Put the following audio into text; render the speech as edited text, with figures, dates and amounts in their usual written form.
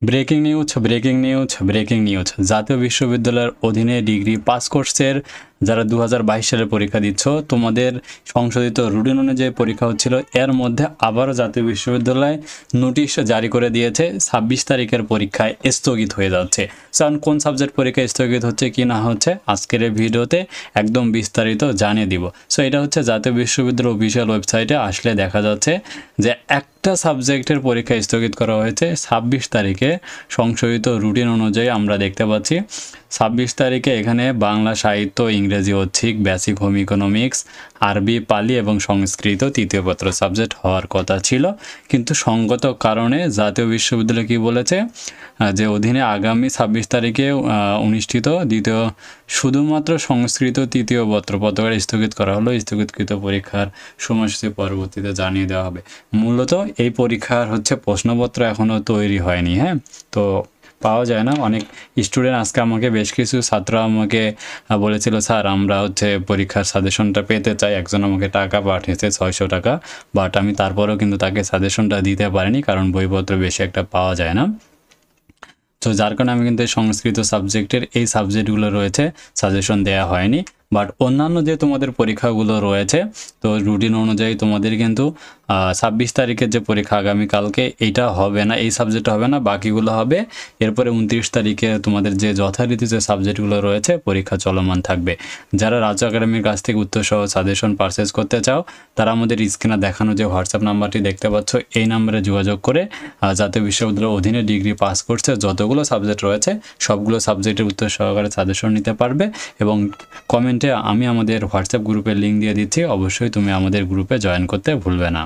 Breaking news. জাতীয় বিশ্ববিদ্যালয়ের অধীনে ডিগ্রি পাস কোর্সের যারা 2022 সালের পরীক্ষা দিচ্ছ, তোমাদের সংশোধিত রুটিন অনুযায়ী পরীক্ষা হচ্ছিল, এর মধ্যে আবারও জাতীয় বিশ্ববিদ্যালয় নোটিশ জারি করে দিয়েছে 26 তারিখের পরীক্ষায় স্থগিত হয়ে যাচ্ছে। কারণ কোন সাবজেক্ট পরীক্ষা স্থগিত হচ্ছে কি না হচ্ছে আজকের এই ভিডিওতে একদম বিস্তারিত জানিয়ে দিব। সো এটা হচ্ছে জাতীয় বিশ্ববিদ্যালয় অফিসিয়াল ওয়েবসাইটে আসলে দেখা যাচ্ছে যে একটা সাবজেক্টের পরীক্ষা স্থগিত করা হয়েছে 26 তারিখে সংশোধিত রুটিন অনুযায়ী। আমরা দেখতে পাচ্ছি 26 তারিখে এখানে বাংলা সাহিত্য, ইংরেজি ঐচ্ছিক, বেসিক হোম ইকোনমিক্স, আরবি, পালি এবং সংস্কৃত তৃতীয় পত্র সাবজেক্ট হওয়ার কথা ছিল, কিন্তু সঙ্গত কারণে জাতীয় বিশ্ববিদ্যালয় কি বলেছে যে অধীনে আগামী 26 তারিখে অনুষ্ঠিত দ্বিতীয় শুধুমাত্র সংস্কৃত তৃতীয় পত্রকার স্থগিত করা হলো। স্থগিতকৃত পরীক্ষার সময়সূচি পরবর্তীতে জানিয়ে দেওয়া হবে। মূলত এই পরীক্ষার হচ্ছে প্রশ্নপত্র এখনও তৈরি হয়নি। হ্যাঁ, তো পাওয়া যায় না। অনেক স্টুডেন্ট আজকে আমাকে বেশ কিছু ছাত্র আমাকে বলেছিল, স্যার আমরা হচ্ছে পরীক্ষার সাজেশনটা পেতে চাই। একজন আমাকে টাকা পাঠিয়েছে 600 টাকা, বাট আমি তারপরেও কিন্তু তাকে সাজেশনটা দিতে পারিনি, কারণ বইপত্র বেশি একটা পাওয়া যায় না। তো যার কারণে আমি কিন্তু সংস্কৃত সাবজেক্টের এই সাবজেক্টগুলো রয়েছে সাজেশন দেওয়া হয়নি। বাট অন্যান্য যে তোমাদের পরীক্ষাগুলো রয়েছে, তো রুটিন অনুযায়ী তোমাদের কিন্তু 26 তারিখের যে পরীক্ষা আগামীকালকে, এইটা হবে না, এই সাবজেক্ট হবে না, বাকিগুলো হবে। এরপরে 29 তারিখে তোমাদের যে যথারীতি যে সাবজেক্টগুলো রয়েছে পরীক্ষা চলমান থাকবে। যারা রাজ্য একাডেমির কাছ থেকে উত্তরসহ সাজেশন পারচেস করতে চাও, তারা আমাদের স্ক্রিনে দেখানো যে হোয়াটসঅ্যাপ নাম্বারটি দেখতে পাচ্ছ, এই নাম্বারে যোগাযোগ করে জাতীয় বিশ্ববিদ্যালয়ের অধীনে ডিগ্রি পাস কোর্সে যতগুলো সাবজেক্ট রয়েছে সবগুলো সাবজেক্টের উত্তর সহকারে সাজেশন নিতে পারবে। এবং কমেন্টে আমি আমাদের হোয়াটসঅ্যাপ গ্রুপের লিঙ্ক দিয়ে দিচ্ছি, অবশ্যই তুমি আমাদের গ্রুপে জয়েন করতে ভুলবে না।